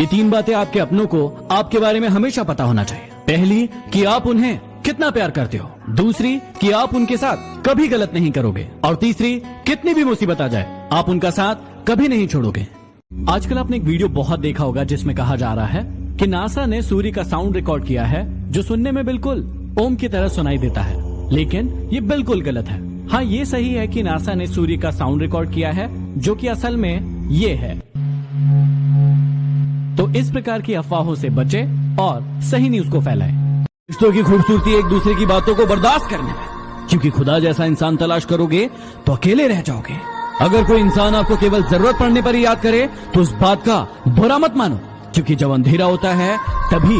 ये 3 बातें आपके अपनों को आपके बारे में हमेशा पता होना चाहिए। पहली, कि आप उन्हें कितना प्यार करते हो। दूसरी, कि आप उनके साथ कभी गलत नहीं करोगे। और तीसरी, कितनी भी मुसीबत आ जाए आप उनका साथ कभी नहीं छोड़ोगे। आजकल आपने एक वीडियो बहुत देखा होगा जिसमें कहा जा रहा है कि नासा ने सूर्य का साउंड रिकॉर्ड किया है जो सुनने में बिल्कुल ओम की तरह सुनाई देता है, लेकिन ये बिल्कुल गलत है। हाँ, ये सही है कि नासा ने सूर्य का साउंड रिकॉर्ड किया है जो कि असल में ये है। तो इस प्रकार की अफवाहों से बचे और सही न्यूज को फैलाएं। रिश्तों की खूबसूरती एक दूसरे की बातों को बर्दाश्त करने में, क्योंकि खुदा जैसा इंसान तलाश करोगे तो अकेले रह जाओगे। अगर कोई इंसान आपको केवल जरूरत पड़ने पर ही याद करे तो उस बात का बुरा मत मानो, क्योंकि जब अंधेरा होता है तभी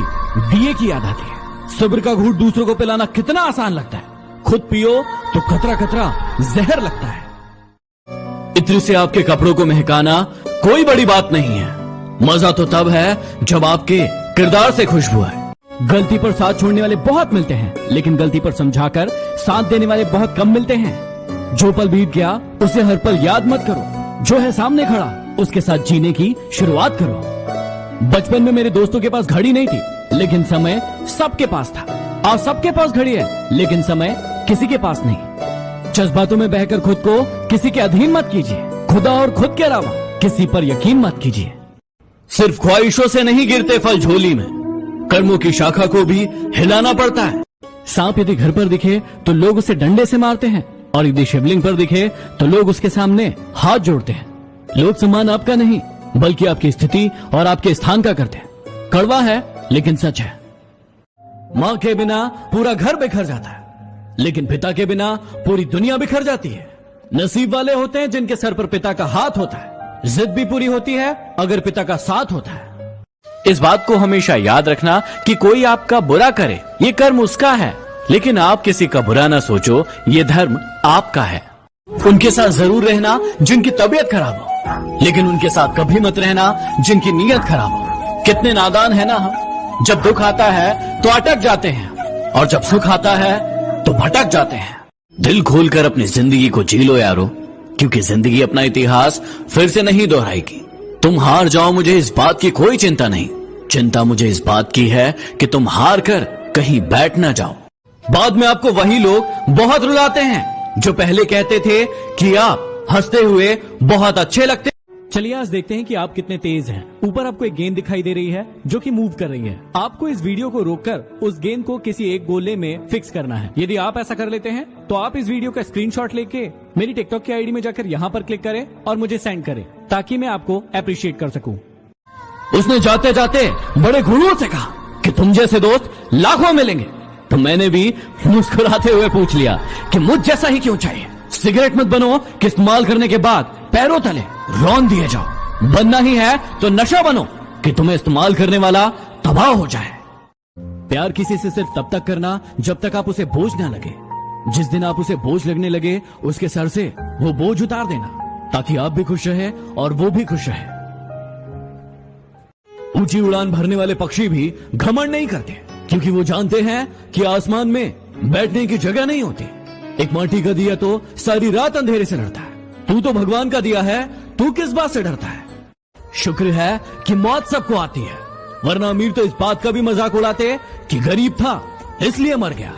दिए की याद आती है। सब्र का घूंट दूसरों को पिलाना कितना आसान लगता है, खुद पियो तो कतरा कतरा जहर लगता है। इत्र से आपके कपड़ों को महकाना कोई बड़ी बात नहीं है, मजा तो तब है जब आपके किरदार से खुशबू है। गलती पर साथ छोड़ने वाले बहुत मिलते हैं, लेकिन गलती पर समझाकर साथ देने वाले बहुत कम मिलते हैं। जो पल बीत गया उसे हर पल याद मत करो, जो है सामने खड़ा उसके साथ जीने की शुरुआत करो। बचपन में मेरे दोस्तों के पास घड़ी नहीं थी, लेकिन समय सबके पास था। आज सबके पास घड़ी है, लेकिन समय किसी के पास नहीं। जज्बातों में बहकर खुद को किसी के अधीन मत कीजिए। खुदा और खुद के अलावा किसी पर यकीन मत कीजिए। सिर्फ ख्वाहिशों से नहीं गिरते फल झोली में, कर्मों की शाखा को भी हिलाना पड़ता है। सांप यदि घर पर दिखे तो लोग उसे डंडे से मारते हैं, और यदि शिवलिंग पर दिखे तो लोग उसके सामने हाथ जोड़ते हैं। लोग सम्मान आपका नहीं बल्कि आपकी स्थिति और आपके स्थान का करते हैं। कड़वा है लेकिन सच है। माँ के बिना पूरा घर बिखर जाता है, लेकिन पिता के बिना पूरी दुनिया बिखर जाती है। नसीब वाले होते हैं जिनके सर पर पिता का हाथ होता है। जिद भी पूरी होती है अगर पिता का साथ होता है। इस बात को हमेशा याद रखना कि कोई आपका बुरा करे ये कर्म उसका है, लेकिन आप किसी का बुरा ना सोचो ये धर्म आपका है। उनके साथ जरूर रहना जिनकी तबीयत खराब हो, लेकिन उनके साथ कभी मत रहना जिनकी नीयत खराब हो। कितने नादान है ना हम, जब दुख आता है तो अटक जाते हैं और जब सुख आता है तो भटक जाते हैं। दिल खोलकर अपनी जिंदगी को जी लो यारो, क्योंकि जिंदगी अपना इतिहास फिर से नहीं दोहराएगी। तुम हार जाओ मुझे इस बात की कोई चिंता नहीं, चिंता मुझे इस बात की है कि तुम हार कर कहीं बैठ ना जाओ। बाद में आपको वही लोग बहुत रुलाते हैं जो पहले कहते थे कि आप हंसते हुए बहुत अच्छे लगते। चलिए आज देखते हैं कि आप कितने तेज हैं। ऊपर आपको एक गेंद दिखाई दे रही है जो कि मूव कर रही है। आपको इस वीडियो को रोककर उस गेंद को किसी एक गोले में फिक्स करना है। यदि आप ऐसा कर लेते हैं तो आप इस वीडियो का स्क्रीनशॉट लेके मेरी टिकटॉक की आईडी में जाकर यहाँ पर क्लिक करें और मुझे सेंड करें, ताकि मैं आपको अप्रिशिएट कर सकूं। उसने जाते जाते बड़े गुरूर से कहा कि तुम जैसे दोस्त लाखों मिलेंगे। तो मैंने भी मुस्कुराते हुए पूछ लिया कि मुझ जैसा ही क्यों चाहिए। सिगरेट मत बनो कि इस्तेमाल करने के बाद पैरों तले रौंद दिए जाओ। बनना ही है तो नशा बनो कि तुम्हें इस्तेमाल करने वाला तबाह हो जाए। प्यार किसी से सिर्फ तब तक करना जब तक आप उसे बोझ ना लगे। जिस दिन आप उसे बोझ लगने लगे उसके सर से वो बोझ उतार देना, ताकि आप भी खुश रहे और वो भी खुश रहे। ऊंची उड़ान भरने वाले पक्षी भी घमंड नहीं करते, क्योंकि वो जानते हैं कि आसमान में बैठने की जगह नहीं होती। एक माटी का दिया तो सारी रात अंधेरे से लड़ता है। तू तो भगवान का दिया है, तू किस बात से डरता है? शुक्र है कि मौत सबको आती है, वरना अमीर तो इस बात का भी मजाक उड़ाते कि गरीब था इसलिए मर गया।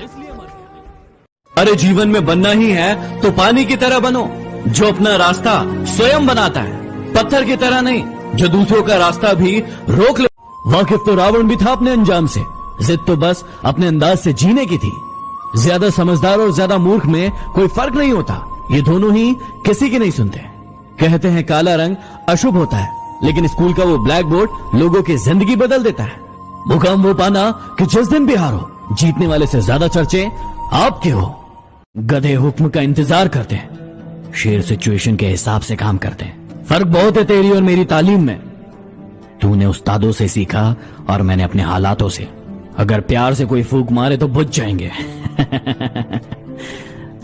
अरे जीवन में बनना ही है तो पानी की तरह बनो, जो अपना रास्ता स्वयं बनाता है, पत्थर की तरह नहीं जो दूसरों का रास्ता भी रोक ले। वाकिफ तो रावण भी था अपने अंजाम से, जिद तो बस अपने अंदाज से जीने की थी। ज्यादा समझदार और ज्यादा मूर्ख में कोई फर्क नहीं होता, ये दोनों ही किसी की नहीं सुनते। कहते हैं काला रंग अशुभ होता है, लेकिन स्कूल का वो ब्लैक बोर्ड लोगों की जिंदगी बदल देता है। मुकाम वो पाना कि जिस दिन भी हारो, जीतने वाले से ज्यादा चर्चे आपके हो। गधे हुक्म का इंतजार करते हैं, शेर सिचुएशन के हिसाब से काम करते हैं। फर्क बहुत है तेरी और मेरी तालीम में। तूने उस्तादों से सीखा और मैंने अपने हालातों से। अगर प्यार से कोई फूंक मारे तो बुझ जाएंगे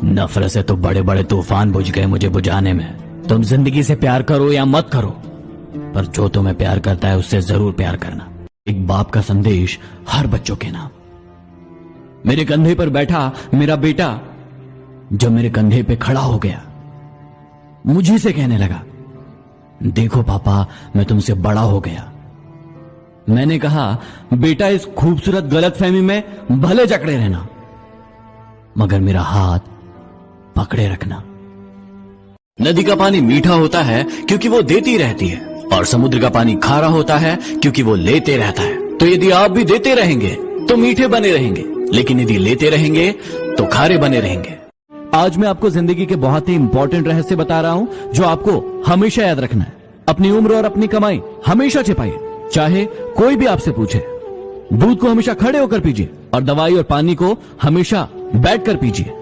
नफरत से तो बड़े बड़े तूफान बुझ गए मुझे बुझाने में। तुम जिंदगी से प्यार करो या मत करो, पर जो तुम्हें प्यार करता है उससे जरूर प्यार करना। एक बाप का संदेश हर बच्चों के नाम। मेरे कंधे पर बैठा मेरा बेटा जब मेरे कंधे पे खड़ा हो गया, मुझे से कहने लगा, देखो पापा मैं तुमसे बड़ा हो गया। मैंने कहा, बेटा इस खूबसूरत गलतफहमी में भले जकड़े रहना, मगर मेरा हाथ पकड़े रखना। नदी का पानी मीठा होता है क्योंकि वो देती रहती है, और समुद्र का पानी खारा होता है क्योंकि वो लेते रहता है। तो यदि आप भी देते रहेंगे तो मीठे बने रहेंगे, लेकिन यदि लेते रहेंगे तो खारे बने रहेंगे। आज मैं आपको जिंदगी के बहुत ही इंपॉर्टेंट रहस्य बता रहा हूं, जो आपको हमेशा याद रखना है। अपनी उम्र और अपनी कमाई हमेशा छिपाइए, चाहे कोई भी आपसे पूछे। दूध को हमेशा खड़े होकर पीजिए, और दवाई और पानी को हमेशा बैठकर पीजिए।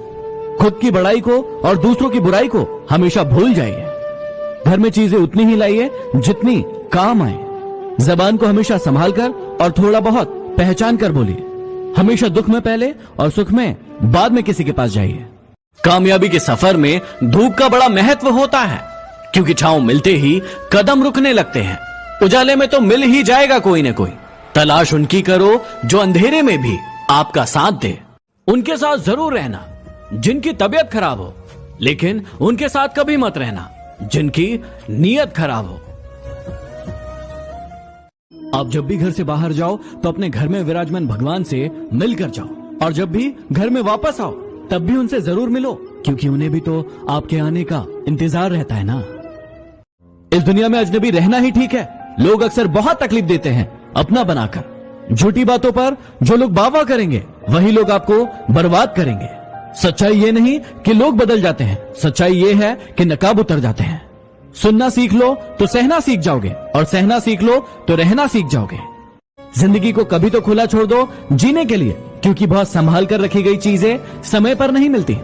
खुद की बड़ाई को और दूसरों की बुराई को हमेशा भूल जाइए। घर में चीजें उतनी ही लाइए जितनी काम आए। जबान को हमेशा संभाल कर और थोड़ा बहुत पहचान कर बोलिए। हमेशा दुख में पहले और सुख में बाद में किसी के पास जाइए। कामयाबी के सफर में धूप का बड़ा महत्व होता है, क्योंकि छांव मिलते ही कदम रुकने लगते हैं। उजाले में तो मिल ही जाएगा कोई न कोई। तलाश उनकी करो जो अंधेरे में भी आपका साथ दे। उनके साथ जरूर रहना जिनकी तबीयत खराब हो, लेकिन उनके साथ कभी मत रहना जिनकी नीयत खराब हो। आप जब भी घर से बाहर जाओ तो अपने घर में विराजमान भगवान से मिलकर जाओ, और जब भी घर में वापस आओ तब भी उनसे जरूर मिलो, क्योंकि उन्हें भी तो आपके आने का इंतजार रहता है ना। इस दुनिया में अजनबी रहना ही ठीक है। लोग अक्सर बहुत तकलीफ देते हैं अपना बनाकर। झूठी बातों पर जो लोग वाह करेंगे वही लोग आपको बर्बाद करेंगे। सच्चाई ये नहीं कि लोग बदल जाते हैं, सच्चाई ये है कि नकाब उतर जाते हैं। सुनना सीख लो तो सहना सीख जाओगे, और सहना सीख लो तो रहना सीख जाओगे। जिंदगी को कभी तो खुला छोड़ दो जीने के लिए, क्योंकि बहुत संभाल कर रखी गई चीजें समय पर नहीं मिलती।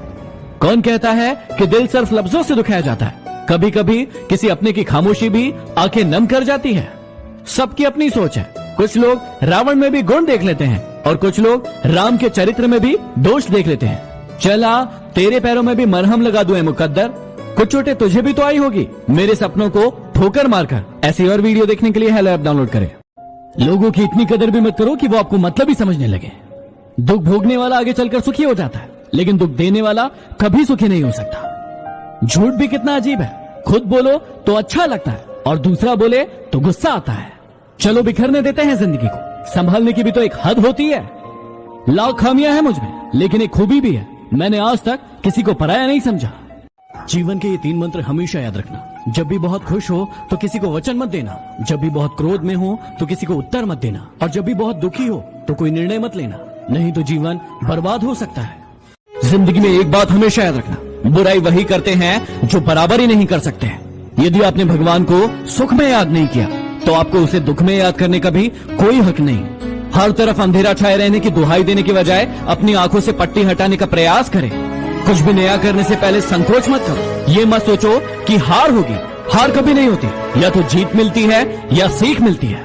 कौन कहता है कि दिल सिर्फ लफ्जों से दुखाया जाता है? कभी कभी किसी अपने की खामोशी भी आंखें नम कर जाती है। सबकी अपनी सोच है। कुछ लोग रावण में भी गुण देख लेते हैं, और कुछ लोग राम के चरित्र में भी दोष देख लेते हैं। चला तेरे पैरों में भी मरहम लगा दूं मुकद्दर, कुछ चोटें तुझे भी तो आई होगी मेरे सपनों को ठोकर मारकर। ऐसी और वीडियो देखने के लिए हेलो ऐप डाउनलोड करें। लोगों की इतनी कदर भी मत करो कि वो आपको मतलब ही समझने लगे। दुख भोगने वाला आगे चलकर सुखी हो जाता है, लेकिन दुख देने वाला कभी सुखी नहीं हो सकता। झूठ भी कितना अजीब है। खुद बोलो तो अच्छा लगता है, और दूसरा बोले तो गुस्सा आता है। चलो बिखरने देते हैं जिंदगी को, संभालने की भी तो एक हद होती है। लाख खामियां हैं मुझ में, लेकिन एक खूबी भी है, मैंने आज तक किसी को पराया नहीं समझा। जीवन के ये 3 मंत्र हमेशा याद रखना। जब भी बहुत खुश हो तो किसी को वचन मत देना, जब भी बहुत क्रोध में हो तो किसी को उत्तर मत देना, और जब भी बहुत दुखी हो तो कोई निर्णय मत लेना, नहीं तो जीवन बर्बाद हो सकता है। जिंदगी में एक बात हमेशा याद रखना, बुराई वही करते हैं जो बराबर ही नहीं कर सकते हैं। यदि आपने भगवान को सुख में याद नहीं किया तो आपको उसे दुख में याद करने का भी कोई हक नहीं। हर तरफ अंधेरा छाए रहने की दुहाई देने के बजाय अपनी आंखों से पट्टी हटाने का प्रयास करें। कुछ भी नया करने से पहले संकोच मत करो। ये मत सोचो कि हार होगी, हार कभी नहीं होती। या तो जीत मिलती है या सीख मिलती है।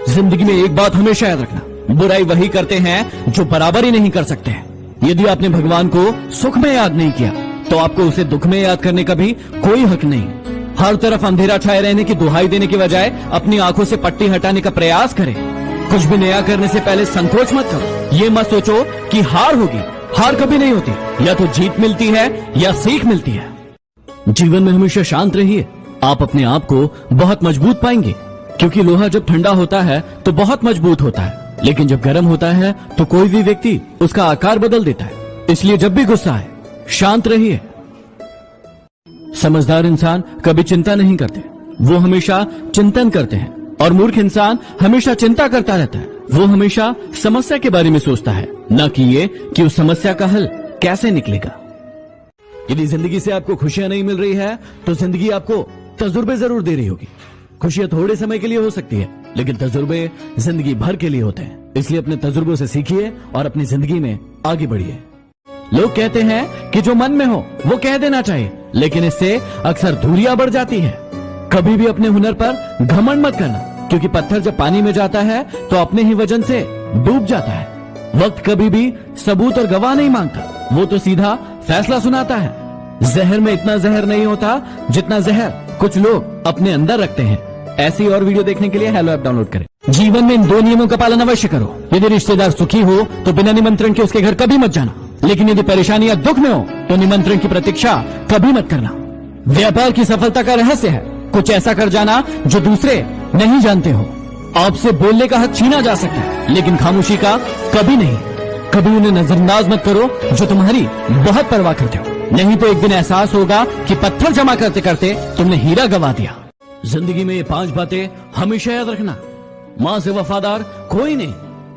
जिंदगी में एक बात हमेशा याद रखना, बुराई वही करते हैं जो बराबर ही नहीं कर सकते हैं। यदि आपने भगवान को सुख में याद नहीं किया तो आपको उसे दुख में याद करने का भी कोई हक नहीं। हर तरफ अंधेरा छाए रहने की दुहाई देने के बजाय अपनी आंखों से पट्टी हटाने का प्रयास करें। कुछ भी नया करने से पहले संकोच मत करो। ये मत सोचो कि हार होगी, हार कभी नहीं होती। या तो जीत मिलती है या सीख मिलती है। जीवन में हमेशा शांत रहिए, आप अपने आप को बहुत मजबूत पाएंगे, क्योंकि लोहा जब ठंडा होता है तो बहुत मजबूत होता है, लेकिन जब गर्म होता है तो कोई भी व्यक्ति उसका आकार बदल देता है। इसलिए जब भी गुस्सा आए शांत रहिए। समझदार इंसान कभी चिंता नहीं करते, वो हमेशा चिंतन करते हैं, और मूर्ख इंसान हमेशा चिंता करता रहता है। वो हमेशा समस्या के बारे में सोचता है, न कि ये कि उस समस्या का हल कैसे निकलेगा। यदि जिंदगी से आपको खुशियां नहीं मिल रही है तो जिंदगी आपको तजुर्बे जरूर दे रही होगी। खुशियां थोड़े समय के लिए हो सकती है, लेकिन तजुर्बे जिंदगी भर के लिए होते हैं। इसलिए अपने तजुर्बों से सीखिए और अपनी जिंदगी में आगे बढ़िए। लोग कहते हैं कि जो मन में हो वो कह देना चाहिए, लेकिन इससे अक्सर दूरियां बढ़ जाती है। कभी भी अपने हुनर पर घमंड मत करना, क्योंकि पत्थर जब पानी में जाता है तो अपने ही वजन से डूब जाता है। वक्त कभी भी सबूत और गवाह नहीं मांगता, वो तो सीधा फैसला सुनाता है। जहर में इतना जहर नहीं होता जितना जहर कुछ लोग अपने अंदर रखते हैं। ऐसी और वीडियो देखने के लिए हेलो ऐप डाउनलोड करें। जीवन में इन 2 नियमों का पालन अवश्य करो। यदि रिश्तेदार सुखी हो तो बिना निमंत्रण के उसके घर कभी मत जाना, लेकिन यदि परेशानी या दुख में हो तो निमंत्रण की प्रतीक्षा कभी मत करना। व्यापार की सफलता का रहस्य है कुछ ऐसा कर जाना जो दूसरे नहीं जानते हो। आपसे बोलने का हक छीना जा सकता है, लेकिन खामोशी का कभी नहीं। कभी उन्हें नजरअंदाज मत करो जो तुम्हारी बहुत परवाह करते हो, नहीं तो एक दिन एहसास होगा कि पत्थर जमा करते करते तुमने हीरा गवा दिया। जिंदगी में ये 5 बातें हमेशा याद रखना। माँ से वफादार कोई नहीं,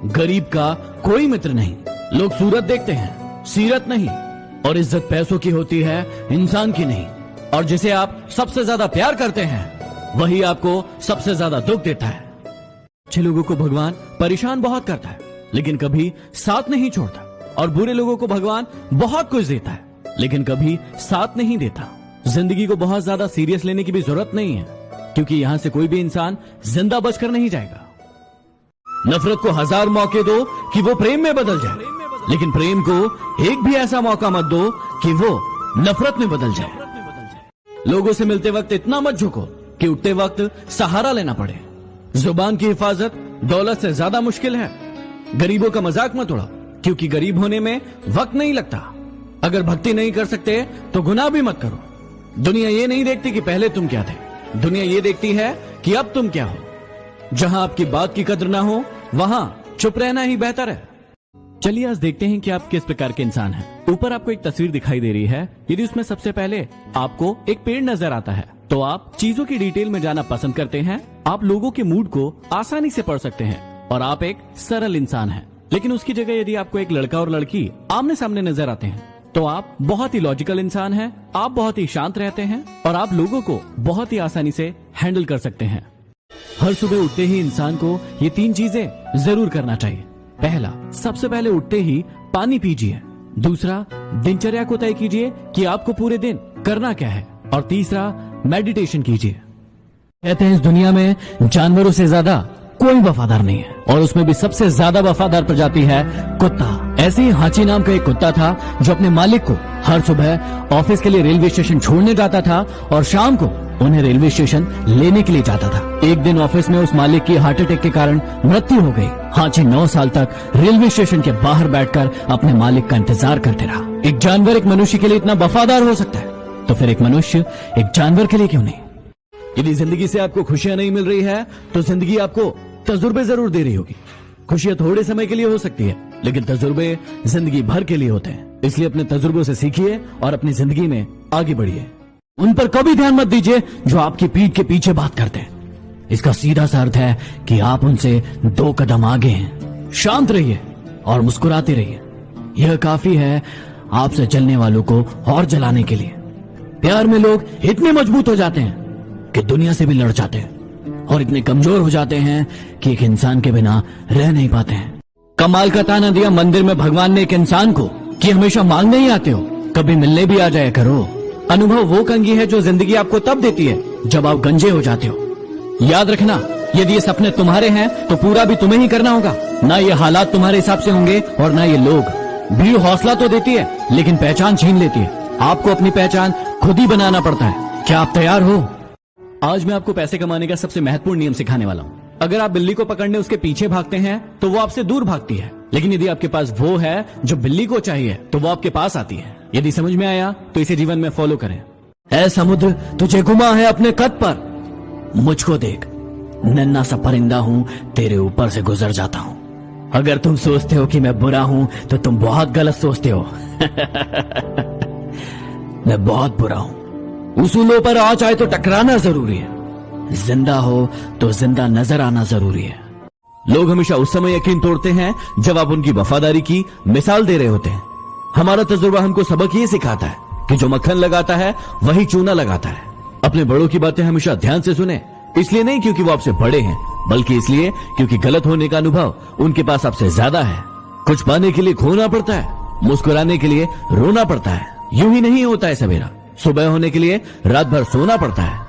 गरीब का कोई मित्र नहीं। लोग सूरत देखते हैं, सीरत नहीं। और इज्जत पैसों की होती है, इंसान की नहीं। और जिसे आप सबसे ज्यादा प्यार करते हैं वही आपको सबसे ज्यादा दुख देता है। अच्छे लोगों को भगवान परेशान बहुत करता है, लेकिन कभी साथ नहीं छोड़ता। और बुरे लोगों को भगवान बहुत कुछ देता है, लेकिन कभी साथ नहीं देता। जिंदगी को बहुत ज्यादा सीरियस लेने की भी जरूरत नहीं है, क्योंकि यहां से कोई भी इंसान जिंदा बचकर नहीं जाएगा। नफरत को 1000 मौके दो कि वो प्रेम में बदल जाए, लेकिन प्रेम को एक भी ऐसा मौका मत दो कि वो नफरत में बदल जाए। लोगों से मिलते वक्त इतना मत झुको कि उठते वक्त सहारा लेना पड़े। जुबान की हिफाजत दौलत से ज्यादा मुश्किल है। गरीबों का मजाक मत उड़ाओ, क्योंकि गरीब होने में वक्त नहीं लगता। अगर भक्ति नहीं कर सकते तो गुनाह भी मत करो। दुनिया ये नहीं देखती कि पहले तुम क्या थे, दुनिया ये देखती है कि अब तुम क्या हो। जहां आपकी बात की कद्र ना हो वहां चुप रहना ही बेहतर है। चलिए आज देखते हैं कि आप किस प्रकार के इंसान हैं। ऊपर आपको एक तस्वीर दिखाई दे रही है। यदि उसमें सबसे पहले आपको एक पेड़ नजर आता है तो आप चीजों की डिटेल में जाना पसंद करते हैं। आप लोगों के मूड को आसानी से पढ़ सकते हैं और आप एक सरल इंसान हैं। लेकिन उसकी जगह यदि आपको एक लड़का और लड़की आमने सामने नजर आते हैं तो आप बहुत ही लॉजिकल इंसान हैं। आप बहुत ही शांत रहते हैं और आप लोगों को बहुत ही आसानी से हैंडल कर सकते हैं। हर सुबह उठते ही इंसान को ये 3 चीजें जरूर करना चाहिए। पहला, सबसे पहले उठते ही पानी पीजिए। दूसरा, दिनचर्या को तय कीजिए कि आपको पूरे दिन करना क्या है। और तीसरा, मेडिटेशन कीजिए। कहते हैं इस दुनिया में जानवरों से ज्यादा कोई वफादार नहीं है, और उसमें भी सबसे ज्यादा वफादार प्रजाति है कुत्ता। ऐसे ही हाची नाम का एक कुत्ता था जो अपने मालिक को हर सुबह ऑफिस के लिए रेलवे स्टेशन छोड़ने जाता था और शाम को उन्हें रेलवे स्टेशन लेने के लिए जाता था। एक दिन ऑफिस में उस मालिक की हार्ट अटैक के कारण मृत्यु हो गई। हाची 9 साल तक रेलवे स्टेशन के बाहर बैठकर अपने मालिक का इंतजार करते रहा। एक जानवर एक मनुष्य के लिए इतना वफादार हो सकता है, तो फिर एक मनुष्य एक जानवर के लिए क्यों नहीं। यदि जिंदगी से आपको खुशियां नहीं मिल रही है तो जिंदगी आपको तजुर्बे जरूर दे रही होगी। खुशियां थोड़े समय के लिए हो सकती है, लेकिन तजुर्बे जिंदगी भर के लिए होते हैं। इसलिए अपने तजुर्बों से सीखिए और अपनी जिंदगी में आगे बढ़िए। उन पर कभी ध्यान मत दीजिए जो आपकी पीठ के पीछे बात करते हैं। इसका सीधा सा अर्थ है कि आप उनसे 2 कदम आगे हैं। शांत रहिए और मुस्कुराते रहिए। यह काफी है आपसे जलने वालों को और जलाने के लिए। प्यार में लोग इतने मजबूत हो जाते हैं कि दुनिया से भी लड़ जाते हैं, और इतने कमजोर हो जाते हैं कि एक इंसान के बिना रह नहीं पाते हैं। कमाल का ताना दिया मंदिर में भगवान ने एक इंसान को कि हमेशा मांगने ही आते हो, कभी मिलने भी आ जाया करो। अनुभव वो कंघी है जो जिंदगी आपको तब देती है जब आप गंजे हो जाते हो। याद रखना, यदि ये सपने तुम्हारे हैं तो पूरा भी तुम्हें ही करना होगा। ना ये हालात तुम्हारे हिसाब से होंगे और ना ये लोग। भीड़ हौसला तो देती है लेकिन पहचान छीन लेती है। आपको अपनी पहचान खुद ही बनाना पड़ता है। क्या आप तैयार हो? आज मैं आपको पैसे कमाने का सबसे महत्वपूर्ण नियम सिखाने वाला हूँ। अगर आप बिल्ली को पकड़ने उसके पीछे भागते हैं तो वो आपसे दूर भागती है, लेकिन यदि आपके पास वो है जो बिल्ली को चाहिए तो वो आपके पास आती है। यदि समझ में आया तो इसे जीवन में फॉलो करें। ऐ समुद्र तुझे गुमा है अपने कद पर, मुझको देख नन्हा सा परिंदा हूँ, तेरे ऊपर से गुजर जाता हूँ। अगर तुम सोचते हो कि मैं बुरा हूँ तो तुम बहुत गलत सोचते हो। मैं बहुत बुरा हूँ। उसूलों पर आ चाहे तो टकराना जरूरी है, जिंदा हो तो जिंदा नजर आना जरूरी है। लोग हमेशा उस समय यकीन तोड़ते हैं जब आप उनकी वफादारी की मिसाल दे रहे होते हैं। हमारा तजुर्बा हमको सबक ये सिखाता है कि जो मक्खन लगाता है वही चूना लगाता है। अपने बड़ों की बातें हमेशा ध्यान से सुने, इसलिए नहीं क्योंकि वो आपसे बड़े हैं, बल्कि इसलिए क्योंकि गलत होने का अनुभव उनके पास आपसे ज्यादा है। कुछ पाने के लिए खोना पड़ता है, मुस्कुराने के लिए रोना पड़ता है। यूं ही नहीं होता है सवेरा, सुबह होने के लिए रात भर सोना पड़ता है।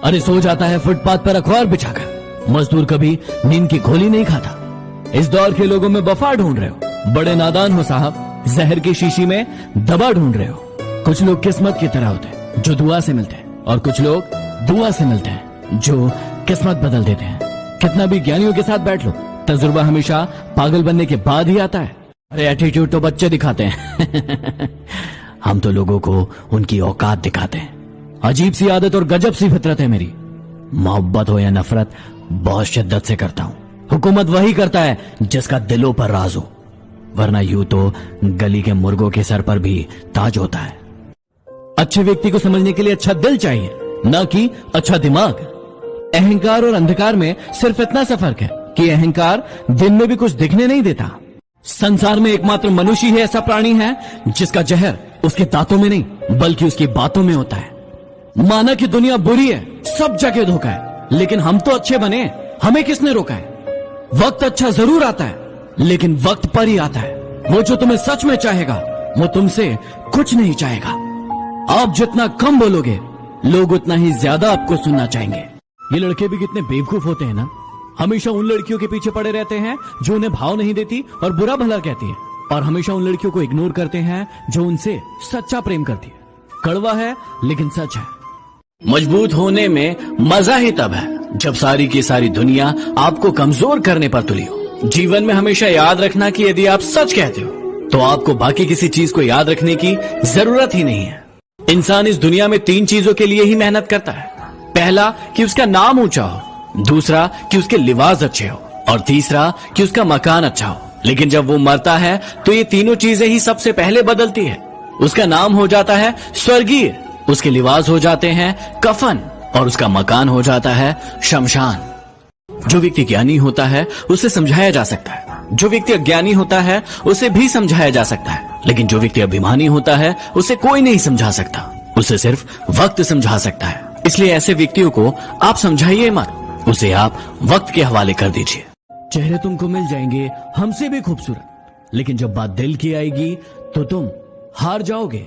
अरे सो जाता है फुटपाथ पर अखबार बिछाकर। मजदूर कभी नींद की गोली नहीं खाता। इस दौर के लोगों में वफा ढूंढ रहे हो, बड़े नादान हो साहब। जहर की शीशी में दवा ढूंढ रहे हो। कुछ लोग किस्मत की तरह होते हैं जो दुआ से मिलते हैं, और कुछ लोग दुआ से मिलते हैं जो किस्मत बदल देते हैं। कितना भी ज्ञानियों के साथ बैठ लो, तजुर्बा हमेशा पागल बनने के बाद ही आता है। अरे एटीट्यूड तो बच्चे दिखाते हैं। हम तो लोगों को उनकी औकात दिखाते हैं। अजीब सी आदत और गजब सी फितरत है मेरी। मोहब्बत हो या नफरत, बहुत शिद्दत से करता हूं। हुकूमत वही करता है जिसका दिलों पर राज हो, वरना यूं तो गली के मुर्गों के सर पर भी ताज होता है। अच्छे व्यक्ति को समझने के लिए अच्छा दिल चाहिए, ना कि अच्छा दिमाग। अहंकार और अंधकार में सिर्फ इतना सा फर्क है कि अहंकार दिन में भी कुछ दिखने नहीं देता। संसार में एकमात्र मनुष्य ही ऐसा प्राणी है जिसका जहर उसके दांतों में नहीं बल्कि उसकी बातों में होता है। माना कि दुनिया बुरी है, सब जगह धोखा है, लेकिन हम तो अच्छे बने, हमें किसने रोका है? वक्त अच्छा जरूर आता है, लेकिन वक्त पर ही आता है। वो जो तुम्हें सच में चाहेगा वो तुमसे कुछ नहीं चाहेगा। आप जितना कम बोलोगे लोग उतना ही ज्यादा आपको सुनना चाहेंगे। ये लड़के भी कितने बेवकूफ होते हैं ना, हमेशा उन लड़कियों के पीछे पड़े रहते हैं जो उन्हें भाव नहीं देती और बुरा भला कहती है, और हमेशा उन लड़कियों को इग्नोर करते हैं जो उनसे सच्चा प्रेम करती है। कड़वा है लेकिन सच है। मजबूत होने में मजा ही तब है जब सारी की सारी दुनिया आपको कमजोर करने पर तुली हो। जीवन में हमेशा याद रखना कि यदि आप सच कहते हो तो आपको बाकी किसी चीज को याद रखने की जरूरत ही नहीं है। इंसान इस दुनिया में 3 चीजों के लिए ही मेहनत करता है। पहला कि उसका नाम ऊंचा हो, दूसरा कि उसके लिबास अच्छे हो, और तीसरा कि उसका मकान अच्छा हो। लेकिन जब वो मरता है तो ये तीनों चीजें ही सबसे पहले बदलती है। उसका नाम हो जाता है स्वर्गीय, उसके लिबास हो जाते हैं कफन, और उसका मकान हो जाता है शमशान। जो व्यक्ति ज्ञानी होता है उसे समझाया जा सकता है, जो व्यक्ति अज्ञानी होता है उसे भी समझाया जा सकता है, लेकिन जो व्यक्ति अभिमानी होता है उसे कोई नहीं समझा सकता, उसे सिर्फ वक्त समझा सकता है। इसलिए ऐसे व्यक्तियों को आप समझाइए मत, उसे आप वक्त के हवाले कर दीजिए। चेहरे तुमको मिल जाएंगे हमसे भी खूबसूरत, लेकिन जब बात दिल की आएगी तो तुम हार जाओगे।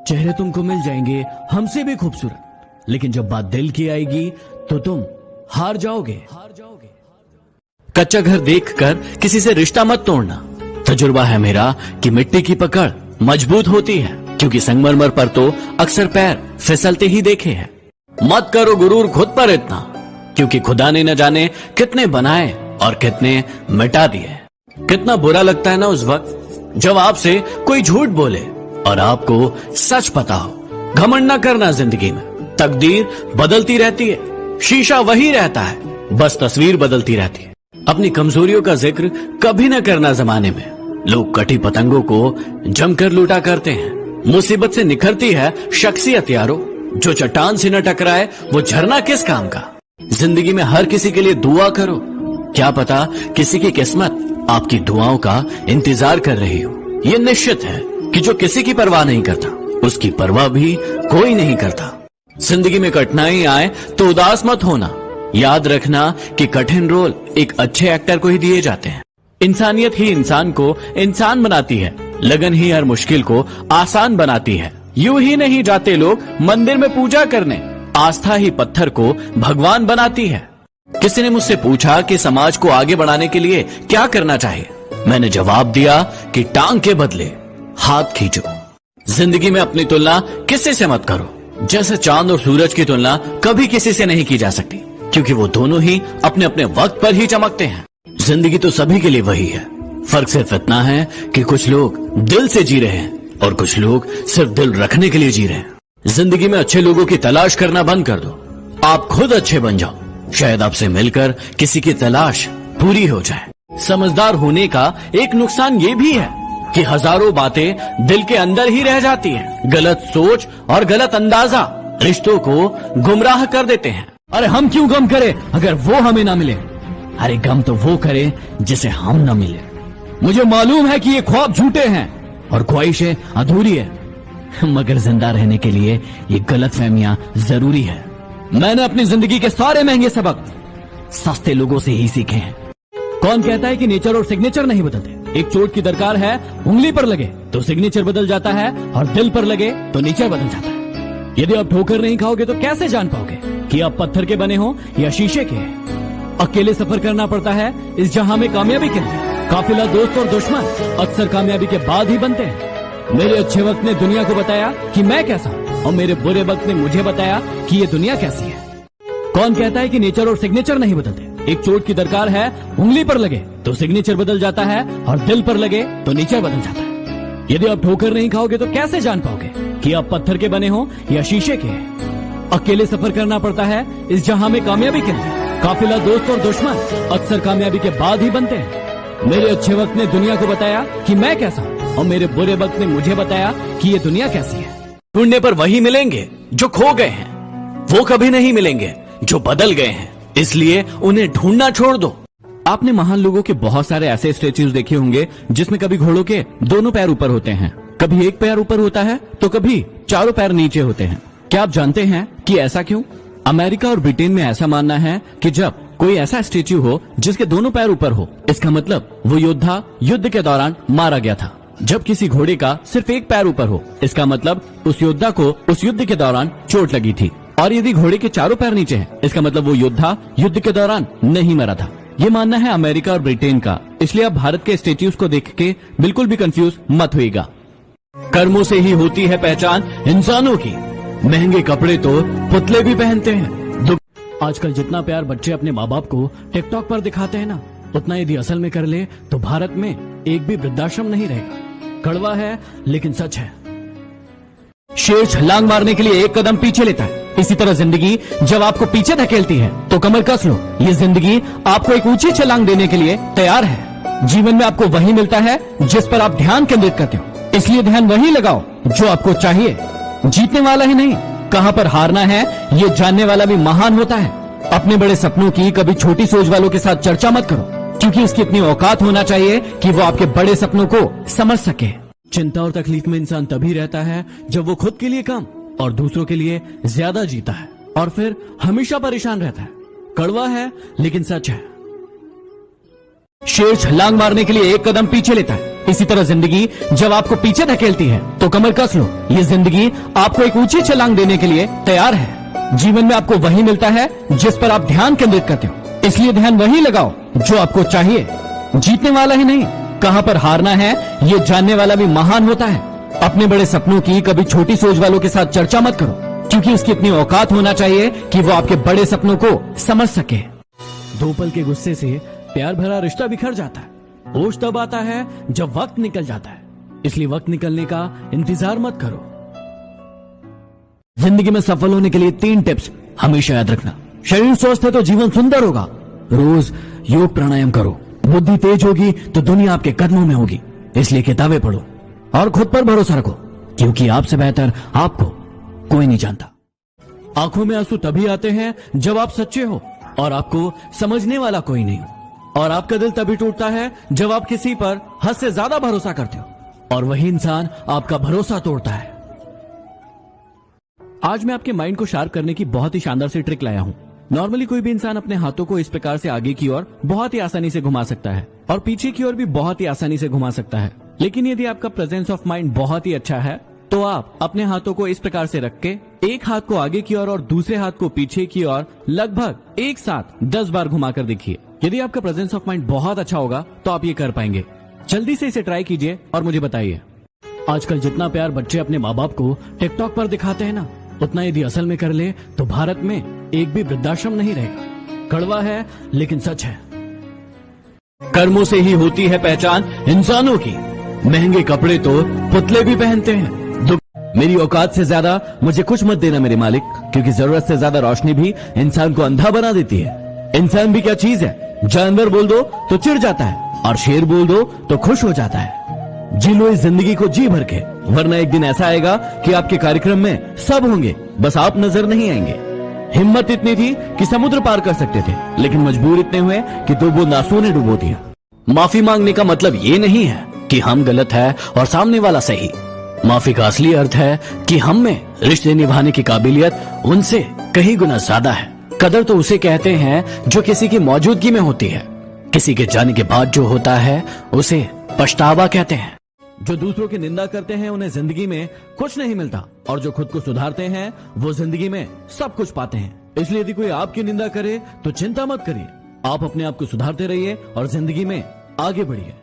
चेहरे तुमको मिल जाएंगे हमसे भी खूबसूरत, लेकिन जब बात दिल की आएगी तो तुम हार जाओगे। कच्चा घर देखकर किसी से रिश्ता मत तोड़ना। तजुर्बा है मेरा कि मिट्टी की पकड़ मजबूत होती है, क्योंकि संगमरमर पर तो अक्सर पैर फिसलते ही देखे हैं। मत करो गुरूर खुद पर इतना, क्योंकि खुदा ने न जाने कितने बनाए और कितने मिटा दिए। कितना बुरा लगता है ना उस वक्त जब आपसे कोई झूठ बोले और आपको सच पता हो। घमंड न करना जिंदगी में, तकदीर बदलती रहती है, शीशा वही रहता है, बस तस्वीर बदलती रहती है। अपनी कमजोरियों का जिक्र कभी न करना जमाने में। लोग कटी पतंगों को जमकर लूटा करते हैं। मुसीबत से निखरती है शख्सियत यारो, जो चट्टान से न टकराए वो झरना किस काम का। जिंदगी में हर किसी के लिए दुआ करो, क्या पता किसी की किस्मत आपकी दुआओं का इंतजार कर रही हो। ये निश्चित है कि जो किसी की परवाह नहीं करता उसकी परवाह भी कोई नहीं करता। जिंदगी में कठिनाई आए तो उदास मत होना। याद रखना कि कठिन रोल एक अच्छे एक्टर को ही दिए जाते हैं। इंसानियत ही इंसान को इंसान बनाती है, लगन ही हर मुश्किल को आसान बनाती है। यूं ही नहीं जाते लोग मंदिर में पूजा करने, आस्था ही पत्थर को भगवान बनाती है। किसी ने मुझसे पूछा कि समाज को आगे बढ़ाने के लिए क्या करना चाहिए। मैंने जवाब दिया कि टांग के बदले हाथ खींचो। जिंदगी में अपनी तुलना किसी से मत करो। जैसे चांद और सूरज की तुलना कभी किसी से नहीं की जा सकती, क्योंकि वो दोनों ही अपने अपने वक्त पर ही चमकते हैं। जिंदगी तो सभी के लिए वही है, फर्क सिर्फ इतना है कि कुछ लोग दिल से जी रहे हैं और कुछ लोग सिर्फ दिल रखने के लिए जी रहे हैं। जिंदगी में अच्छे लोगों की तलाश करना बंद कर दो, आप खुद अच्छे बन जाओ। शायद आपसे मिलकर किसी की तलाश पूरी हो जाए। समझदार होने का एक नुकसान ये भी है कि हजारों बातें दिल के अंदर ही रह जाती हैं। गलत सोच और गलत अंदाजा रिश्तों को गुमराह कर देते हैं। अरे हम क्यों गम करें अगर वो हमें ना मिले। अरे गम तो वो करे जिसे हम न मिले। मुझे मालूम है कि ये ख्वाब झूठे हैं और ख्वाहिशें अधूरी है, मगर जिंदा रहने के लिए ये गलतफहमियां जरूरी है। मैंने अपनी जिंदगी के सारे महंगे सबक सस्ते लोगों से ही सीखे हैं। कौन कहता है कि नेचर और सिग्नेचर नहीं बदलते। एक चोट की दरकार है, उंगली पर लगे तो सिग्नेचर बदल जाता है और दिल पर लगे तो नेचर बदल जाता है। यदि आप ठोकर नहीं खाओगे तो कैसे जान पाओगे कि आप पत्थर के बने हो या शीशे के। अकेले सफर करना पड़ता है इस जहां में कामयाबी के लिए। काफिला दोस्त और दुश्मन अक्सर कामयाबी के बाद ही बनते हैं। मेरे अच्छे वक्त ने दुनिया को बताया कि मैं कैसा हूं, और मेरे बुरे वक्त ने मुझे बताया कि ये दुनिया कैसी है। कौन कहता है कि नेचर और सिग्नेचर नहीं बदलते। एक चोट की दरकार है, उंगली पर लगे तो सिग्नेचर बदल जाता है और दिल पर लगे तो नेचर बदल जाता है। यदि आप ठोकर नहीं खाओगे तो कैसे जान पाओगे कि आप पत्थर के बने हो या शीशे के। अकेले सफर करना पड़ता है इस जहां में कामयाबी के लिए। काफिला दोस्त और दुश्मन अक्सर कामयाबी के बाद ही बनते हैं। मेरे अच्छे वक्त ने दुनिया को बताया कि मैं कैसा हूँ और मेरे बुरे वक्त ने मुझे बताया कि ये दुनिया कैसी है। ढूंढने पर वही मिलेंगे जो खो गए हैं, वो कभी नहीं मिलेंगे जो बदल गए हैं, इसलिए उन्हें ढूंढना छोड़ दो। आपने महान लोगों के बहुत सारे ऐसे स्टेच्यूज देखे होंगे जिसमें कभी घोड़ों के दोनों पैर ऊपर होते हैं, कभी एक पैर ऊपर होता है तो कभी चारों पैर नीचे होते हैं। क्या आप जानते हैं कि ऐसा क्यों? अमेरिका और ब्रिटेन में ऐसा मानना है कि जब कोई ऐसा स्टेच्यू हो जिसके दोनों पैर ऊपर हो, इसका मतलब वो योद्धा युद्ध के दौरान मारा गया था। जब किसी घोड़े का सिर्फ एक पैर ऊपर हो, इसका मतलब उस योद्धा को उस युद्ध के दौरान चोट लगी थी। और यदि घोड़े के चारों पैर नीचे हैं, इसका मतलब वो योद्धा युद्ध के दौरान नहीं मरा था। ये मानना है अमेरिका और ब्रिटेन का, इसलिए आप भारत के स्टेच्यूज को देख के बिल्कुल भी कंफ्यूज मत होइएगा। कर्मों से ही होती है पहचान इंसानों की, महंगे कपड़े तो पुतले भी पहनते हैं। आजकल जितना प्यार बच्चे अपने माँ बाप को टिकटॉक पर दिखाते हैं ना, उतना यदि असल में कर ले तो भारत में एक भी वृद्धाश्रम नहीं रहेगा। कड़वा है लेकिन सच है। शेर छलांग मारने के लिए एक कदम पीछे लेता है, इसी तरह जिंदगी जब आपको पीछे धकेलती है तो कमर कस लो। ये जिंदगी आपको एक ऊंची छलांग देने के लिए तैयार है। जीवन में आपको वही मिलता है जिस पर आप ध्यान केंद्रित करते हो, इसलिए ध्यान वही लगाओ जो आपको चाहिए। जीतने वाला ही नहीं, कहां पर हारना है ये जानने वाला भी महान होता है। अपने बड़े सपनों की कभी छोटी सोच वालों के साथ चर्चा मत करो, क्योंकि उसकी इतनी औकात होना चाहिए कि वो आपके बड़े सपनों को समझ सके। चिंता और तकलीफ में इंसान तभी रहता है जब वो खुद के लिए कम और दूसरों के लिए ज्यादा जीता है, और फिर हमेशा परेशान रहता है। कड़वा है लेकिन सच है। शेर छलांग मारने के लिए एक कदम पीछे लेता है, इसी तरह जिंदगी जब आपको पीछे धकेलती है तो कमर कस लो। ये जिंदगी आपको एक ऊंची छलांग देने के लिए तैयार है। जीवन में आपको वही मिलता है जिस पर आप ध्यान केंद्रित करते हो, इसलिए ध्यान वही लगाओ जो आपको चाहिए। जीतने वाला ही नहीं, कहां पर हारना है ये जानने वाला भी महान होता है। अपने बड़े सपनों की कभी छोटी सोच वालों के साथ चर्चा मत करो, क्योंकि उसकी इतनी औकात होना चाहिए कि वो आपके बड़े सपनों को समझ सके। दो पल के गुस्से से प्यार भरा रिश्ता बिखर जाता है। होश तब आता है जब वक्त निकल जाता है, इसलिए वक्त निकलने का इंतजार मत करो। जिंदगी में सफल होने के लिए 3 टिप्स हमेशा याद रखना। शरीर स्वस्थ है तो जीवन सुंदर होगा। रोज योग प्राणायाम करो। बुद्धि तेज होगी तो दुनिया आपके कदमों में होगी, इसलिए किताबें पढ़ो और खुद पर भरोसा रखो, क्योंकि आपसे बेहतर आपको कोई नहीं जानता। आंखों में आंसू तभी आते हैं जब आप सच्चे हो और आपको समझने वाला कोई नहीं हो, और आपका दिल तभी टूटता है जब आप किसी पर हद से ज्यादा भरोसा करते हो और वही इंसान आपका भरोसा तोड़ता है। आज मैं आपके माइंड को शार्प करने की बहुत ही शानदार सी ट्रिक लाया हूँ। नॉर्मली कोई भी इंसान अपने हाथों को इस प्रकार से आगे की ओर बहुत ही आसानी से घुमा सकता है और पीछे की ओर भी बहुत ही आसानी से घुमा सकता है, लेकिन यदि आपका प्रेजेंस ऑफ माइंड बहुत ही अच्छा है तो आप अपने हाथों को इस प्रकार से रख के एक हाथ को आगे की ओर और दूसरे हाथ को पीछे की ओर लगभग एक साथ 10 बार घुमा कर देखिए। यदि आपका प्रेजेंस ऑफ माइंड बहुत अच्छा होगा तो आप ये कर पाएंगे। जल्दी से इसे ट्राई कीजिए और मुझे बताइए। आजकल जितना प्यार बच्चे अपने माँ बाप को टिकटॉक पर दिखाते हैं ना, उतना यदि असल में कर ले तो भारत में एक भी वृद्धाश्रम नहीं रहेगा। कड़वा है लेकिन सच है। कर्मों से ही होती है पहचान इंसानों की, महंगे कपड़े तो पुतले भी पहनते हैं। मेरी औकात से ज्यादा मुझे कुछ मत देना मेरे मालिक, क्योंकि जरूरत से ज्यादा रोशनी भी इंसान को अंधा बना देती है। इंसान भी क्या चीज है, जानवर बोल दो तो चिढ़ जाता है और शेर बोल दो तो खुश हो जाता है। जी लो इस जिंदगी को जी भर के, वरना एक दिन ऐसा आएगा कि आपके कार्यक्रम में सब होंगे, बस आप नजर नहीं आएंगे। हिम्मत इतनी थी कि समुद्र पार कर सकते थे, लेकिन मजबूर इतने हुए कि 2 बूंद आंसू ने डुबो दिया। माफी मांगने का मतलब ये नहीं है कि हम गलत है और सामने वाला सही। माफी का असली अर्थ है कि हम में रिश्ते निभाने की काबिलियत उनसे कहीं गुना ज्यादा है। कदर तो उसे कहते हैं जो किसी की मौजूदगी में होती है, किसी के जाने के बाद जो होता है उसे पछतावा कहते हैं। जो दूसरों की निंदा करते हैं उन्हें जिंदगी में कुछ नहीं मिलता, और जो खुद को सुधारते हैं वो जिंदगी में सब कुछ पाते हैं। इसलिए यदि कोई आपकी निंदा करे तो चिंता मत करिए, आप अपने आप को सुधारते रहिए और जिंदगी में आगे बढ़िए।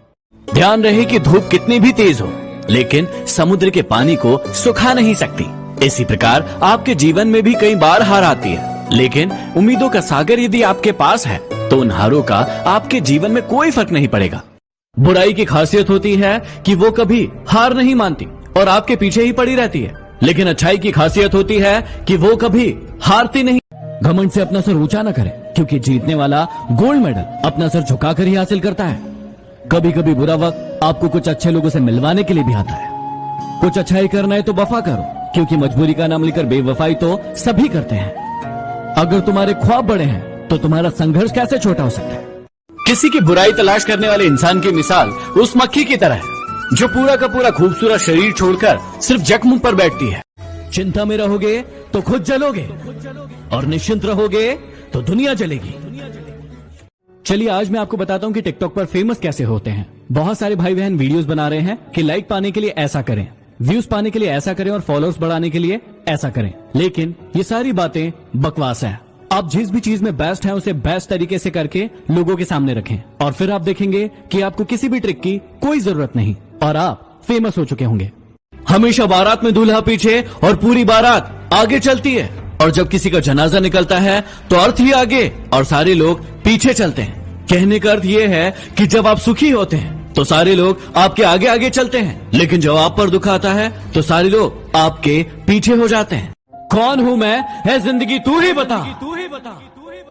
ध्यान रहे कि धूप कितनी भी तेज हो, लेकिन समुद्र के पानी को सुखा नहीं सकती। इसी प्रकार आपके जीवन में भी कई बार हार आती है, लेकिन उम्मीदों का सागर यदि आपके पास है तो उन हारों का आपके जीवन में कोई फर्क नहीं पड़ेगा। बुराई की खासियत होती है कि वो कभी हार नहीं मानती और आपके पीछे ही पड़ी रहती है। लेकिन अच्छाई की खासियत होती है कि वो कभी हारती नहीं। घमंड से अपना सर ऊंचा न करें, क्योंकि जीतने वाला गोल्ड मेडल अपना सर झुकाकर ही हासिल करता है। कभी कभी बुरा वक्त आपको कुछ अच्छे लोगों से मिलवाने के लिए भी आता है। कुछ अच्छाई करना है तो वफा करो, क्योंकि मजबूरी का नाम लेकर बेवफाई तो सभी करते हैं। अगर तुम्हारे ख्वाब बड़े हैं तो तुम्हारा संघर्ष कैसे छोटा हो सकता है। किसी की बुराई तलाश करने वाले इंसान की मिसाल उस मक्खी की तरह है जो पूरा का पूरा खूबसूरत शरीर छोड़कर सिर्फ जख्म पर बैठती है। चिंता में रहोगे तो खुद जलोगे, और निश्चिंत रहोगे तो दुनिया जलेगी। चलिए आज मैं आपको बताता हूँ कि टिकटॉक पर फेमस कैसे होते हैं। बहुत सारे भाई बहन वीडियोस बना रहे हैं कि लाइक पाने के लिए ऐसा करें, व्यूज पाने के लिए ऐसा करें और फॉलोअर्स बढ़ाने के लिए ऐसा करें। लेकिन ये सारी बातें बकवास है। आप जिस भी चीज में बेस्ट हैं उसे बेस्ट तरीके से करके लोगों के सामने रखें, और फिर आप देखेंगे कि आपको किसी भी ट्रिक की कोई जरूरत नहीं और आप फेमस हो चुके होंगे। हमेशा बारात में दूल्हा पीछे और पूरी बारात आगे चलती है, और जब किसी का जनाजा निकलता है तो अर्थ ही आगे और सारे लोग पीछे चलते हैं। कहने का अर्थ ये है कि जब आप सुखी होते हैं तो सारे लोग आपके आगे आगे चलते हैं, लेकिन जब आप पर दुख आता है तो सारे लोग आपके पीछे हो जाते हैं। कौन हूँ मैं, है जिंदगी तू ही बता।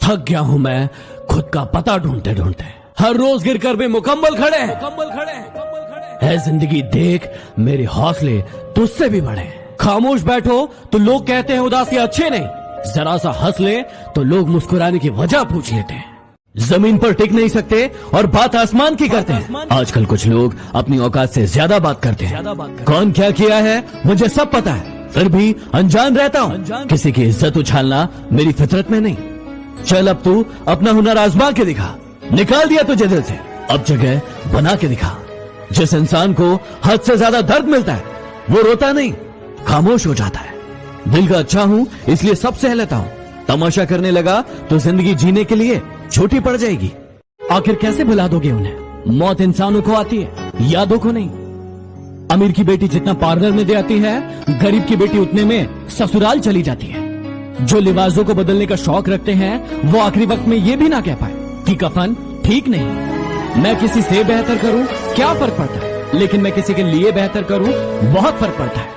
थक गया हूँ मैं खुद का पता ढूंढते ढूंढते, हर रोज गिर कर भी मुकम्मल खड़े है जिंदगी, देख मेरे हौसले तुझसे भी बड़े। खामोश बैठो तो लोग कहते हैं उदासी अच्छे नहीं, जरा सा हंस ले तो लोग मुस्कुराने की वजह पूछ लेते हैं। जमीन पर टिक नहीं सकते और बात आसमान की करते हैं। आजकल कुछ लोग अपनी औकात से ज्यादा बात करते हैं। कौन क्या किया है मुझे सब पता है, फिर भी अनजान रहता हूँ। किसी की इज्जत उछालना मेरी फितरत में नहीं। चल अब तू अपना हुनर आजमा के दिखा, निकाल दिया तुझे दिल से, अब जगह बना के दिखा। जिस इंसान को हद से ज्यादा दर्द मिलता है वो रोता नहीं, खामोश हो जाता है। दिल का अच्छा हूँ इसलिए सब सह लेता हूँ, तमाशा करने लगा तो जिंदगी जीने के लिए छोटी पड़ जाएगी। आखिर कैसे भुला दोगे उन्हें। मौत इंसानों को आती है, यादों को नहीं। अमीर की बेटी जितना पार्लर में दे आती है, गरीब की बेटी उतने में ससुराल चली जाती है। जो लिबासों को बदलने का शौक रखते हैं वो आखिरी वक्त में ये भी ना कह पाए कि कफन ठीक नहीं। मैं किसी से बेहतर करूं क्या फर्क पड़ता है, लेकिन मैं किसी के लिए बेहतर करूं बहुत फर्क पड़ता है।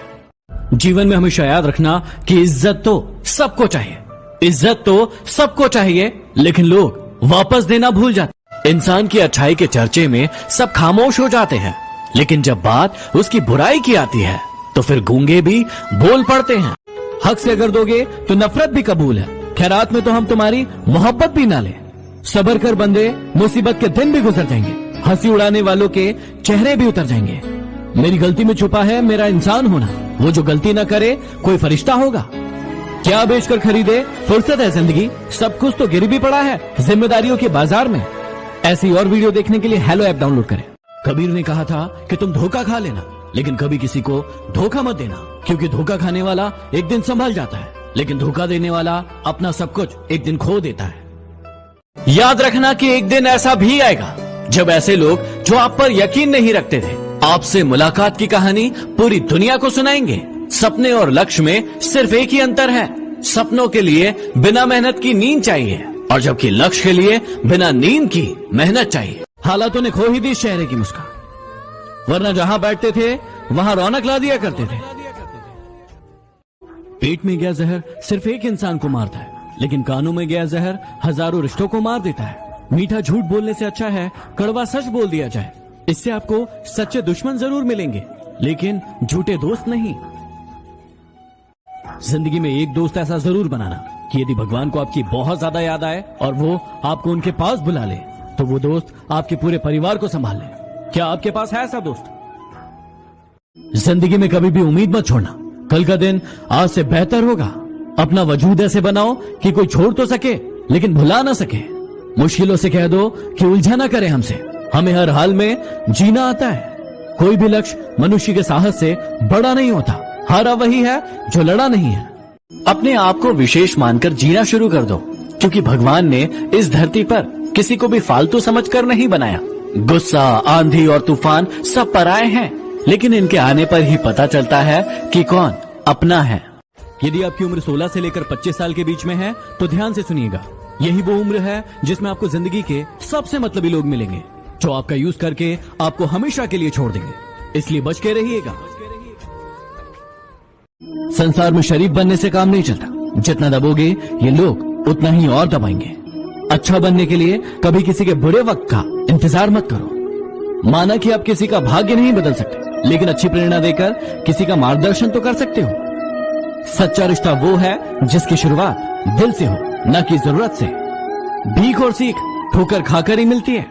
जीवन में हमेशा याद रखना कि इज्जत तो सबको चाहिए, इज्जत तो सबको चाहिए, लेकिन लोग वापस देना भूल जाते। इंसान की अच्छाई के चर्चे में सब खामोश हो जाते हैं, लेकिन जब बात उसकी बुराई की आती है तो फिर गूंगे भी बोल पड़ते हैं। हक से अगर दोगे तो नफरत भी कबूल है, खैरात में तो हम तुम्हारी मोहब्बत भी ना ले। सबर कर बंदे, मुसीबत के दिन भी गुजर जाएंगे, हंसी उड़ाने वालों के चेहरे भी उतर जाएंगे। मेरी गलती में छुपा है मेरा इंसान होना, वो जो गलती ना करे कोई फरिश्ता होगा। क्या बेचकर खरीदे, फुर्सत है जिंदगी, सब कुछ तो गिर भी पड़ा है जिम्मेदारियों के बाजार में। ऐसी और वीडियो देखने के लिए हेलो ऐप डाउनलोड करें। कबीर ने कहा था कि तुम धोखा खा लेना, लेकिन कभी किसी को धोखा मत देना, क्योंकि धोखा खाने वाला एक दिन संभल जाता है, लेकिन धोखा देने वाला अपना सब कुछ एक दिन खो देता है। याद रखना कि एक दिन ऐसा भी आएगा जब ऐसे लोग जो आप पर यकीन नहीं रखते थे आपसे मुलाकात की कहानी पूरी दुनिया को सुनाएंगे। सपने और लक्ष्य में सिर्फ एक ही अंतर है, सपनों के लिए बिना मेहनत की नींद चाहिए, और जबकि लक्ष्य के लिए बिना नींद की मेहनत चाहिए। हालातों ने खो ही दी चेहरे की मुस्कान, वरना जहां बैठते थे वहां रौनक ला दिया करते थे। पेट में गया जहर सिर्फ एक इंसान को मारता है, लेकिन कानों में गया जहर हजारों रिश्तों को मार देता है। मीठा झूठ बोलने से अच्छा है कड़वा सच बोल दिया जाए। इससे आपको सच्चे दुश्मन जरूर मिलेंगे, लेकिन झूठे दोस्त नहीं। जिंदगी में एक दोस्त ऐसा जरूर बनाना कि यदि भगवान को आपकी बहुत ज्यादा याद आए और वो आपको उनके पास बुला ले, तो वो दोस्त आपके पूरे परिवार को संभाल ले। क्या आपके पास है ऐसा दोस्त? जिंदगी में कभी भी उम्मीद मत छोड़ना, कल का दिन आज से बेहतर होगा। अपना वजूद ऐसे बनाओ कि कोई छोड़ तो सके लेकिन भुला ना सके। मुश्किलों से कह दो कि उलझा ना करे हमसे, हमें हर हाल में जीना आता है। कोई भी लक्ष्य मनुष्य के साहस से बड़ा नहीं होता, हारा वही है जो लड़ा नहीं है। अपने आप को विशेष मानकर जीना शुरू कर दो, क्योंकि भगवान ने इस धरती पर किसी को भी फालतू समझकर नहीं बनाया। गुस्सा, आंधी और तूफान सब पराए हैं, लेकिन इनके आने पर ही पता चलता है कि कौन अपना है। यदि आपकी उम्र 16 से लेकर 25 साल के बीच में है तो ध्यान से सुनिएगा। यही वो उम्र है जिसमें आपको जिंदगी के सबसे मतलबी लोग मिलेंगे, जो आपका यूज करके आपको हमेशा के लिए छोड़ देंगे। इसलिए बच के रहिएगा। संसार में शरीफ बनने से काम नहीं चलता। जितना दबोगे ये लोग उतना ही और दबाएंगे। अच्छा बनने के लिए कभी किसी के बुरे वक्त का इंतजार मत करो। माना कि आप किसी का भाग्य नहीं बदल सकते, लेकिन अच्छी प्रेरणा देकर किसी का मार्गदर्शन तो कर सकते हो। सच्चा रिश्ता वो है जिसकी शुरुआत दिल से हो, न कि जरूरत से। भीख और सीख ठोकर खाकर ही मिलती है।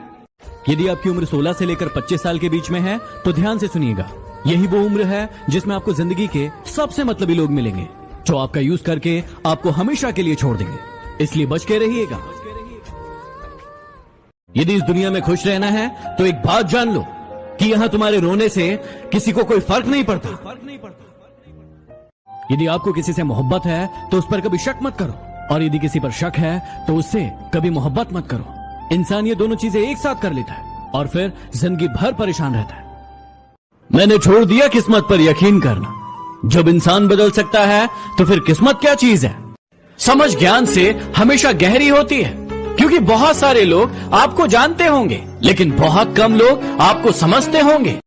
यदि आपकी उम्र 16 से लेकर 25 साल के बीच में है तो ध्यान से सुनिएगा। यही वो उम्र है जिसमें आपको जिंदगी के सबसे मतलबी लोग मिलेंगे, जो आपका यूज करके आपको हमेशा के लिए छोड़ देंगे। इसलिए बच के रहिएगा। यदि इस दुनिया में खुश रहना है तो एक बात जान लो कि यहां तुम्हारे रोने से किसी को कोई फर्क नहीं पड़ता। यदि आपको किसी से मोहब्बत है तो उस पर कभी शक मत करो, और यदि किसी पर शक है तो उससे कभी मोहब्बत मत करो। इंसान ये दोनों चीजें एक साथ कर लेता है और फिर जिंदगी भर परेशान रहता है। मैंने छोड़ दिया किस्मत पर यकीन करना। जब इंसान बदल सकता है तो फिर किस्मत क्या चीज है। समझ ज्ञान से हमेशा गहरी होती है, क्योंकि बहुत सारे लोग आपको जानते होंगे लेकिन बहुत कम लोग आपको समझते होंगे।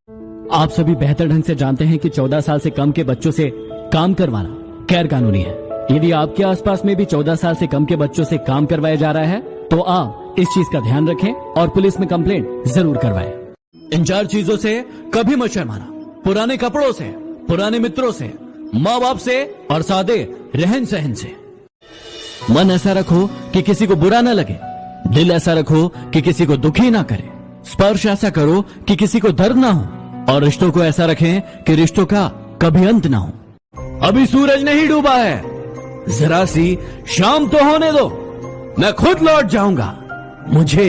आप सभी बेहतर ढंग से जानते हैं कि 14 साल से कम के बच्चों से काम करवाना गैर कानूनी है। यदि आपके आसपास में भी 14 साल से कम के बच्चों से काम करवाया जा रहा है तो आप इस चीज का ध्यान रखें और पुलिस में कंप्लेंट जरूर करवाएं। इन 4 चीजों से कभी मत शर्माना। पुराने कपड़ों से, पुराने मित्रों से, माँ बाप से और सादे रहन सहन से। मन ऐसा रखो कि किसी को बुरा ना लगे। दिल ऐसा रखो कि किसी को दुखी ना करे। स्पर्श ऐसा करो कि किसी को दर्द ना हो, और रिश्तों को ऐसा रखें कि रिश्तों का कभी अंत ना हो। अभी सूरज नहीं डूबा है, जरा सी शाम तो होने दो। मैं खुद लौट जाऊंगा, मुझे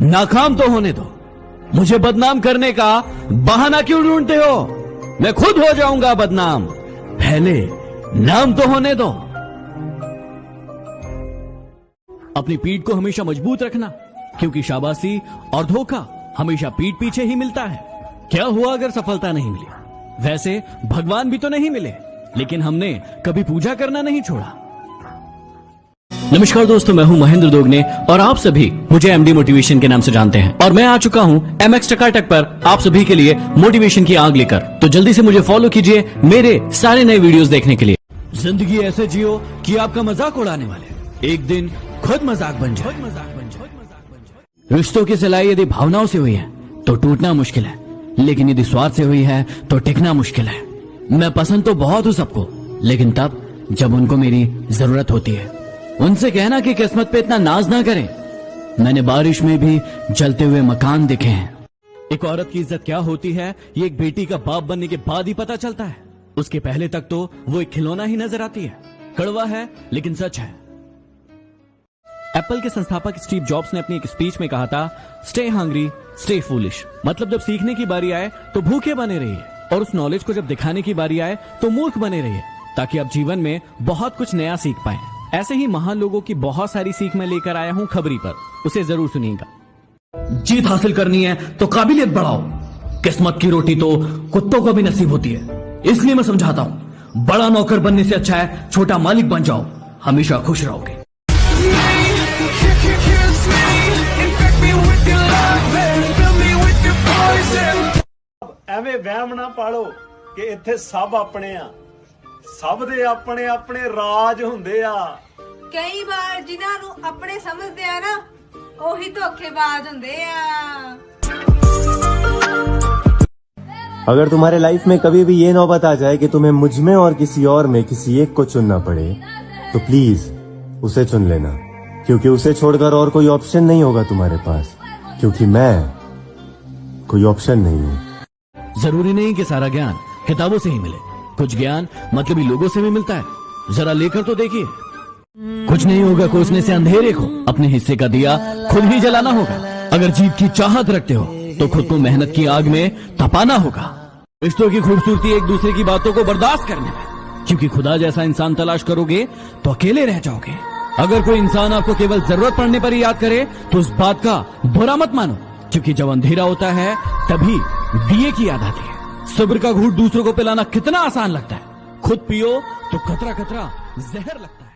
नाकाम तो होने दो। मुझे बदनाम करने का बहाना क्यों ढूंढते हो? मैं खुद हो जाऊंगा बदनाम, पहले नाम तो होने दो। अपनी पीठ को हमेशा मजबूत रखना, क्योंकि शाबाशी और धोखा हमेशा पीठ पीछे ही मिलता है। क्या हुआ अगर सफलता नहीं मिली? वैसे भगवान भी तो नहीं मिले, लेकिन हमने कभी पूजा करना नहीं छोड़ा। नमस्कार दोस्तों, मैं हूं महेंद्र दोगने और आप सभी मुझे एमडी मोटिवेशन के नाम से जानते हैं। और मैं आ चुका हूं एमएक्स टकाटक पर आप सभी के लिए मोटिवेशन की आग लेकर। तो जल्दी से मुझे फॉलो कीजिए मेरे सारे नए वीडियोस देखने के लिए। जिंदगी ऐसे जियो कि आपका मजाक उड़ाने वाले एक दिन खुद मजाक बन जाए। रिश्तों की सिलाई यदि भावनाओं से हुई है तो टूटना मुश्किल है, लेकिन यदि स्वार्थ से हुई है तो टिकना मुश्किल है। मैं पसंद तो बहुत हूं सबको, लेकिन तब जब उनको मेरी जरूरत होती है। उनसे कहना कि किस्मत पे इतना नाज ना करें। मैंने बारिश में भी जलते हुए मकान देखे हैं। एक औरत की इज्जत क्या होती है ये एक बेटी का बाप बनने के बाद ही पता चलता है। उसके पहले तक तो वो एक खिलौना ही नजर आती है। कड़वा है लेकिन सच है। एप्पल के संस्थापक स्टीव जॉब्स ने अपनी एक स्पीच में कहा था, स्टे हंग्री स्टे फूलिश। मतलब जब सीखने की बारी आए तो भूखे बने रहिए, और उस नॉलेज को जब दिखाने की बारी आए तो मूर्ख बने रहिए, ताकि आप जीवन में बहुत कुछ नया सीख पाएं। ऐसे ही महान लोगों की बहुत सारी सीख मैं लेकर आया हूं खबरी पर, उसे जरूर सुनिएगा। जीत हासिल करनी है तो काबिलियत बढ़ाओ। किस्मत की रोटी तो कुत्तों को भी नसीब होती है। इसलिए मैं समझाता हूं, बड़ा नौकर बनने से अच्छा है छोटा मालिक बन जाओ, हमेशा खुश रहोगे। ਐਵੇਂ ਵਹਿਮ ਨਾ ਪਾਲੋ ਕਿ ਇੱਥੇ ਸਭ ਆਪਣੇ ਆ। ਸਭ ਦੇ ਆਪਣੇ ਆਪਣੇ ਰਾਜ ਹੁੰਦੇ ਆ। ਕਈ ਵਾਰ ਜਿਨ੍ਹਾਂ ਨੂੰ ਆਪਣੇ ਸਮਝਦੇ ਆ ਨਾ, ਉਹੀ ਧੋਖੇਬਾਜ਼ ਹੁੰਦੇ ਆ। अगर तुम्हारे लाइफ में कभी भी ये नौबत आ जाए कि तुम्हें मुझ में और किसी और में किसी एक को चुनना पड़े, तो प्लीज उसे चुन लेना, क्योंकि उसे छोड़कर और कोई ऑप्शन नहीं होगा तुम्हारे पास, क्योंकि मैं कोई ऑप्शन नहीं हूँ। जरूरी नहीं कि सारा ज्ञान किताबों से ही मिले। कुछ ज्ञान मतलबी लोगों से भी मिलता है। जरा लेकर तो देखिए। कुछ नहीं होगा कोसने से अंधेरे को, अपने हिस्से का दिया खुद ही जलाना होगा। अगर जीत की चाहत रखते हो तो खुद को मेहनत की आग में तपाना होगा। रिश्तों की खूबसूरती एक दूसरे की बातों को बर्दाश्त करने में, क्योंकि खुदा जैसा इंसान तलाश करोगे तो अकेले रह जाओगे। अगर कोई इंसान आपको केवल जरूरत पड़ने पर ही याद करे तो उस बात का बुरा मत मानो, क्योंकि जब अंधेरा होता है तभी दिए की याद आती है। सब्र का घूंट दूसरों को पिलाना कितना आसान लगता है, खुद पियो तो कतरा कतरा जहर लगता है।